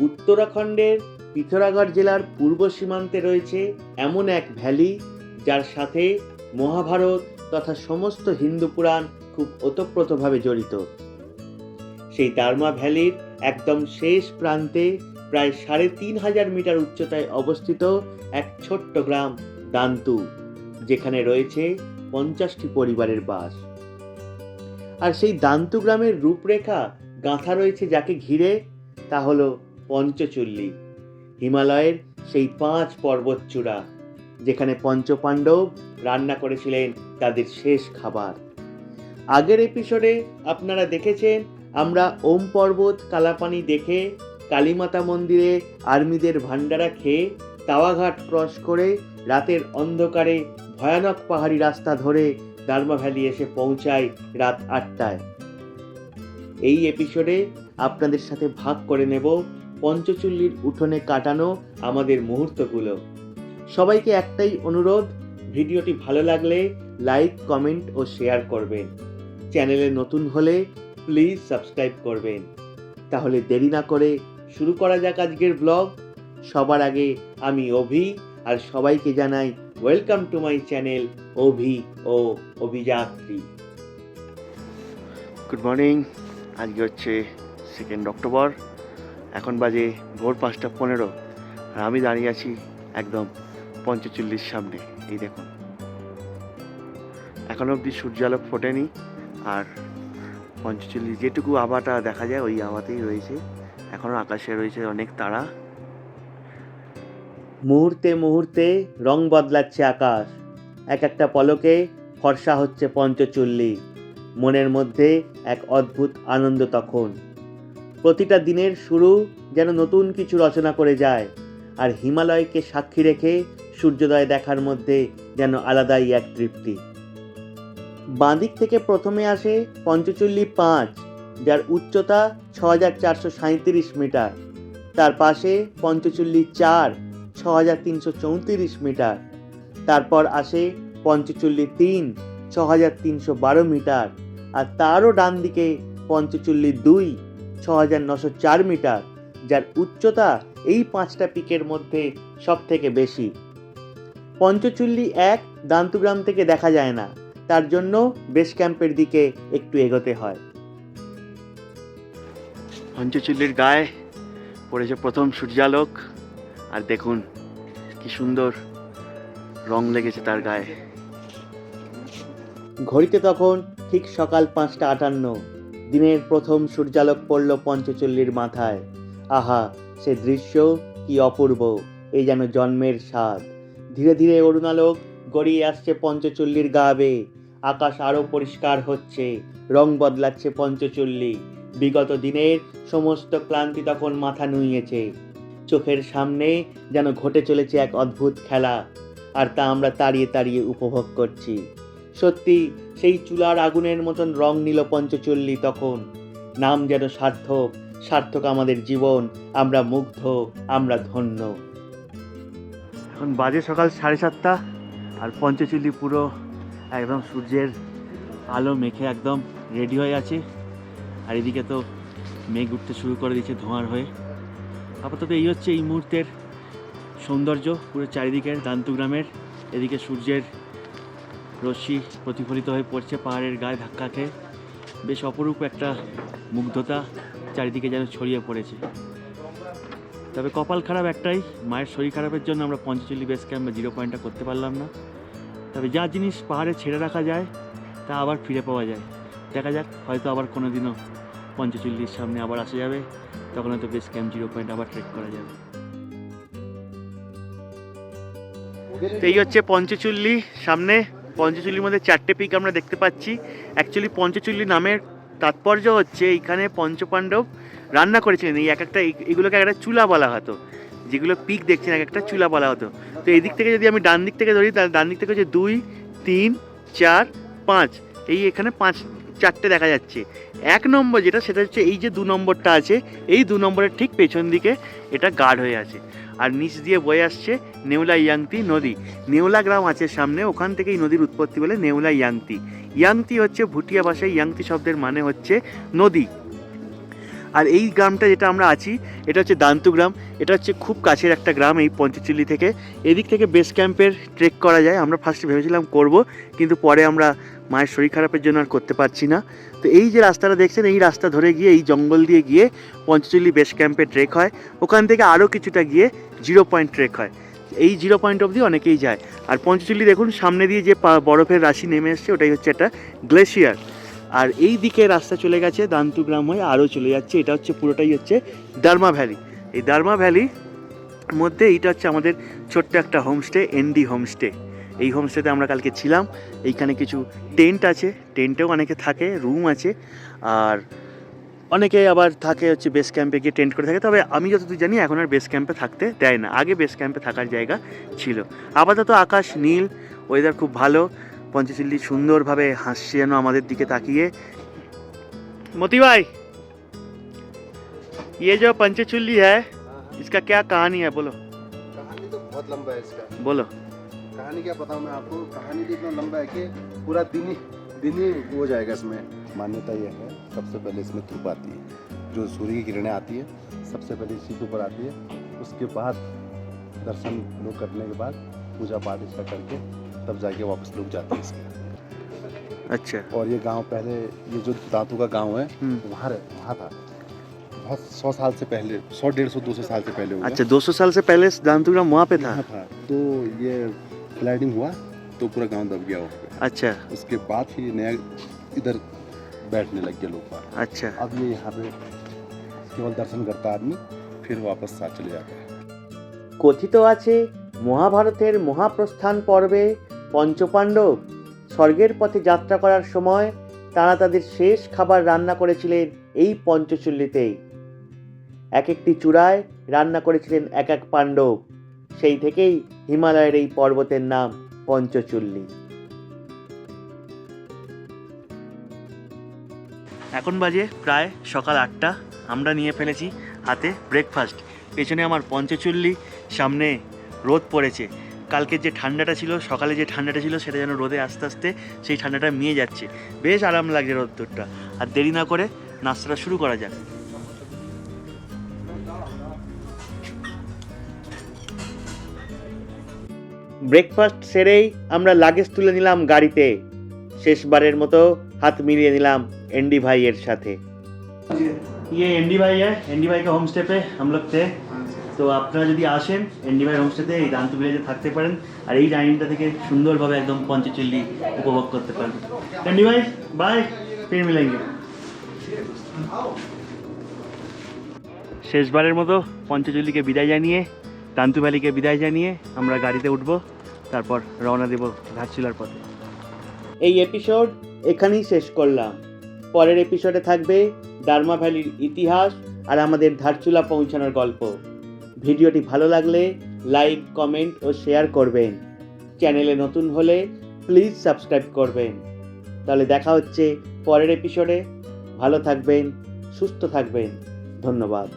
উত্তরাখণ্ডের পিথোরাগড় জেলার পূর্ব সীমান্তে রয়েছে এমন এক ভ্যালি যার সাথে মহাভারত তথা সমস্ত হিন্দু পুরাণ খুব ওতপ্রোতভাবে জড়িত। সেই দার্মা ভ্যালির একদম শেষ প্রান্তে প্রায় ৩৫০০ মিটার উচ্চতায় অবস্থিত এক ছোট্ট গ্রাম দান্তু, যেখানে রয়েছে 50টি পরিবারের বাস। আর সেই দান্তু গ্রামের রূপরেখা গাঁথা রয়েছে যাকে ঘিরে, তা হলো পঞ্চচুল্লী, হিমালয়ের সেই 5 পর্বতচূড়া যেখানে পঞ্চপাণ্ডব রান্না করেছিলেন তাদের শেষ খাবার। আগের এপিসোডে আপনারা দেখেছেন আমরা ওম পর্বত কালাপানি দেখে কালীমাতা মন্দিরে আর্মিদের ভান্ডারা খেয়ে তাওয়াঘাট ক্রস করে রাতের অন্ধকারে ভয়ানক পাহাড়ি রাস্তা ধরে দার্মা ভ্যালি এসে পৌঁছায় রাত 8টায়। এই এপিসোডে আপনাদের সাথে ভাগ করে নেব পঞ্চচুল্লীর উঠোনে কাটানো আমাদের মুহূর্তগুলো। সবাইকে একটাই অনুরোধ, ভিডিওটি ভালো লাগলে লাইক, কমেন্ট ও শেয়ার করবেন। চ্যানেলে নতুন হলে প্লিজ সাবস্ক্রাইব করবেন। তাহলে দেরি না করে শুরু করা যাক আজকের ব্লগ। সবার আগে আমি অভি, আর সবাইকে জানাই welcome to my channel Abhi ও অভিযাত্রী। Good morning. আজকে হচ্ছে 2 অক্টোবর, এখন বাজে ভোর 5:15, আর আমি দাঁড়িয়ে আছি একদম পঞ্চচুল্লির সামনে। এই দেখুন, এখনো অবধি সূর্যালোক ফোটেনি, আর পঞ্চচুল্লি যেটুকু আভাটা দেখা যায় ওই আভাতেই রয়েছে। এখনো আকাশে রয়েছে অনেক তারা। মুহূর্তে মুহূর্তে রং বদলাচ্ছে আকাশ, এক একটা পলকে ফর্সা হচ্ছে পঞ্চচুল্লি। মনের মধ্যে এক অদ্ভুত আনন্দ তখন। প্রতিটা দিনের শুরু যেন নতুন কিছু রচনা করে যায়, আর হিমালয়কে সাক্ষী রেখে সূর্যোদয় দেখার মধ্যে যেন আলাদাই এক তৃপ্তি। বাঁদিক থেকে প্রথমে আসে পঞ্চচুল্লি 5, যার উচ্চতা 6437 মিটার। তার পাশে পঞ্চচুল্লি 4, 6334 মিটার। তারপর আসে পঞ্চচুল্লি 3, 6312 মিটার। আর তারও ডান দিকে পঞ্চচুল্লি 2, 6904 মিটার, যার উচ্চতা এই 5টা পিকের মধ্যে সব থেকে বেশি। পঞ্চচুল্লি 1 দান্তুগ্রাম থেকে দেখা যায় না, তার জন্য বেস ক্যাম্পের দিকে একটু এগোতে হয়। পঞ্চচুল্লির গায়ে পড়েছে প্রথম সূর্যালোক, আর দেখুন কি সুন্দর রং লেগেছে তার গায়ে। ঘড়িতে তখন ঠিক সকাল 5:58, দিনের প্রথম সূর্যালোক পড়ল পঞ্চচুল্লির মাথায়। আহা, সে দৃশ্য কি অপূর্ব! এই যেন জন্মের স্বাদ। ধীরে ধীরে অরুণালোক গড়িয়ে আসছে পঞ্চচুল্লির গা বেয়ে। আকাশ আরও পরিষ্কার হচ্ছে, রং বদলাচ্ছে পঞ্চচুল্লি। বিগত দিনের সমস্ত ক্লান্তি তখন মাথা নুইয়েছে। চোখের সামনে যেন ঘটে চলেছে এক অদ্ভুত খেলা, আর তা আমরা তাড়িয়ে তাড়িয়ে উপভোগ করছি। সত্যি সেই চুলার আগুনের মতন রং নিল পঞ্চচুল্লি তখন। নাম যেন সার্থক, সার্থক আমাদের জীবন। আমরা মুগ্ধ, আমরা ধন্য। এখন বাজে সকাল 7:30, আর পঞ্চচুল্লি পুরো একদম সূর্যের আলো মেখে একদম রেডি হয়ে আছে। আর এদিকে তো মেঘ উঠতে শুরু করে দিয়েছে ধোঁয়ার হয়ে। আপাতত এই হচ্ছে এই মুহূর্তের সৌন্দর্য পুরো চারিদিকের দান্তুগ্রামের। এদিকে সূর্যের রশ্মি প্রতিফলিত হয়ে পড়ছে পাহাড়ের গায়ে ধাক্কা খেয়ে। বেশ অপরূপ একটা মুগ্ধতা চারিদিকে যেন ছড়িয়ে পড়েছে। তবে কপাল খারাপ একটাই, মায়ের শরীর খারাপের জন্য আমরা পঞ্চচুল্লি বেস ক্যাম্প বা 0 পয়েন্টটা করতে পারলাম না। তবে যা জিনিস পাহাড়ে ছেড়ে রাখা যায় তা আবার ফিরে পাওয়া যায়। দেখা যাক, হয়তো আবার কোনো দিনও পঞ্চচুল্লির সামনে আবার আসা যাবে, তখন হয়তো বেস ক্যাম্প 0 পয়েন্ট আবার ট্রেক করা যাবে। এই হচ্ছে পঞ্চচুল্লি সামনে। পঞ্চচুল্লির মধ্যে 4টে পিক আমরা দেখতে পাচ্ছি। অ্যাকচুয়ালি পঞ্চচুল্লি নামের তাৎপর্য হচ্ছে এইখানে পঞ্চপাণ্ডব রান্না করেছিলেন। এই এগুলোকে একটা চুলা বলা হতো, যেগুলো পিক দেখছেন এক একটা চুলা বলা হতো। তো এই দিক থেকে যদি আমি ডান দিক থেকে ধরি, তাহলে ডান দিক থেকে হচ্ছে 2, 3, 4, 5। এই এখানে 4টে দেখা যাচ্ছে। 1 নম্বর যেটা, সেটা হচ্ছে এই যে 2 নম্বরটা আছে, এই 2 নম্বরের ঠিক পেছন দিকে এটা গার্ড হয়ে আছে। আর নিচ দিয়ে বয়ে আসছে নেউলা ইয়াংতি নদী। নেউলা গ্রাম আছে সামনে, ওখান থেকেই নদীর উৎপত্তি বলে নেউলা ইয়াংতি। ইয়াংতি হচ্ছে ভুটিয়া ভাষায় ইয়াংতি শব্দের মানে হচ্ছে নদী। আর এই গ্রামটা যেটা আমরা আছি এটা হচ্ছে দান্তু গ্রাম। এটা হচ্ছে খুব কাছের একটা গ্রাম এই পঞ্চচল্লি থেকে। এদিক থেকে বেস ক্যাম্পের ট্রেক করা যায়। আমরা ফার্স্টে ভেবেছিলাম করব, কিন্তু পরে আমরা মায়ের শরীর খারাপের জন্য আর করতে পারছি না। তো এই যে রাস্তাটা দেখছেন, এই রাস্তা ধরে গিয়ে এই জঙ্গল দিয়ে গিয়ে পঞ্চচল্লি বেস ক্যাম্পে ট্রেক হয়। ওখান থেকে আরও কিছুটা গিয়ে 0 পয়েন্ট ট্রেক হয়। এই 0 পয়েন্ট অবধি অনেকেই যায়। আর পঞ্চচল্লি দেখুন সামনে দিয়ে যে বরফের রাশি নেমে এসছে, ওটাই হচ্ছে একটা গ্লেশিয়ার। আর এই দিকে রাস্তা চলে গেছে দান্তু গ্রাম হয়ে আরও চলে যাচ্ছে। এটা হচ্ছে পুরোটাই হচ্ছে দার্মা ভ্যালি। এই দার্মা ভ্যালির মধ্যে এইটা হচ্ছে আমাদের ছোট্ট একটা হোমস্টে, এনডি হোমস্টে। এই হোমস্টেতে আমরা কালকে ছিলাম। এইখানে কিছু টেন্ট আছে, টেন্টেও অনেকে থাকে, রুম আছে। আর অনেকে আবার থাকে হচ্ছে বেস ক্যাম্পে গিয়ে টেন্ট করে থাকে। তবে আমি যতদূর জানি এখন আর বেস ক্যাম্পে থাকতে দেয় না, আগে বেস ক্যাম্পে থাকার জায়গা ছিল। আপাতত আকাশ নীল, ওয়েদার খুব ভালো। পঞ্চচল্লি সুন্দরভাবে হাসছে যেন আমাদের দিকে তাকিয়ে। मोती भाई, ये जो पंचचुल्ली है इसका क्या कहानी है, बोलो। कहानी तो बहुत लंबा है इसका। बोलो। कहानी क्या बताऊं मैं आपको, कहानी तो इतना लंबा है कि पूरा दिन ही हो जाएगा इसमें। मान्यता यह है, सबसे पहले इसमें धूप आती है, जो सूर्य की किरणें आती है, सबसे पहले इसी के ऊपर आती है। उसके बाद दर्शन लोग करने के बाद पूजा पाठ इसका करके तब जाके वापस लोग जाते हैं इसके। अच्छा। और ये गांव पहले, ये जो दांतू का गांव है वहाँ था, बहुत 100 साल से पहले, 100, 150, 200 साल से पहले हुआ। अच्छा, 200 साल से पहले दांतू ग्राम वहाँ पे था। तो ये फ्लडिंग हुआ तो पूरा गांव दब गया वहाँ पे। अच्छा। उसके बाद ही नया इधर बैठने लग गए लोग। अच्छा। अब ये यहाँ पे केवल दर्शन करता आदमी, फिर वापस साथ चले जाता है। কথিত আছে মহাভারতের মহাপ্রস্থান পর্বে পঞ্চপাণ্ডব স্বর্গের পথে যাত্রা করার সময় তারা তাদের শেষ খাবার রান্না করেছিলেন এই পঞ্চচুল্লিতেই। এক একটি চূড়ায় রান্না করেছিলেন এক এক পাণ্ডব। সেই থেকেই হিমালয়ের এই পর্বতের নাম পঞ্চচুল্লি। এখন বাজে প্রায় সকাল 8টা। আমরা নিয়ে ফেলেছি হাতে ব্রেকফাস্ট। পেছনে আমার পঞ্চচুল্লি, সামনে রোদ পড়েছে। কালকে যে ঠান্ডাটা ছিল, সকালে যে ঠান্ডাটা ছিল, সেটা যেন রোদে আস্তে আস্তে সেই ঠান্ডাটা মিয়ে যাচ্ছে। বেশ আরাম লাগছে রোদ্দুরটা। আর দেরি না করে নাস্তাটা শুরু করা যাক। ব্রেকফাস্ট সেরেই আমরা লাগেজ তুলে নিলাম গাড়িতে। শেষবারের মতো হাত মিলিয়ে নিলাম एनडी भाई এর সাথে। ये एनडी भाई है, एनडी भाई का होम स्टे पे हम लोग थे। তো আপনারা যদি আসেন এনডি ভাই হোমস্টেতে এই দান্তু ভিলেজে থাকতে পারেন, আর এই ডাইনিংটা থেকে সুন্দরভাবে একদম পঞ্চচল্লি উপভোগ করতে পারেন। এনডি ভাই বাই, ফির মিলেঙ্গে। শেষবারের মতো পঞ্চচল্লিকে বিদায় জানিয়ে, দান্তু ভ্যালিকে বিদায় জানিয়ে আমরা গাড়িতে উঠব, তারপর রওনা দেব ধারচুলার পথে। এই এপিসোড এখানেই শেষ করলাম। পরের এপিসোডে থাকবে দার্মা ভ্যালির ইতিহাস আর আমাদের ধারচুলা পৌঁছানোর গল্প। ভিডিওটি ভালো লাগলে লাইক, কমেন্ট ও শেয়ার করবেন। চ্যানেলে নতুন হলে প্লিজ সাবস্ক্রাইব করবেন। তাহলে দেখা হচ্ছে পরের এপিসোডে। ভালো থাকবেন, সুস্থ থাকবেন। ধন্যবাদ।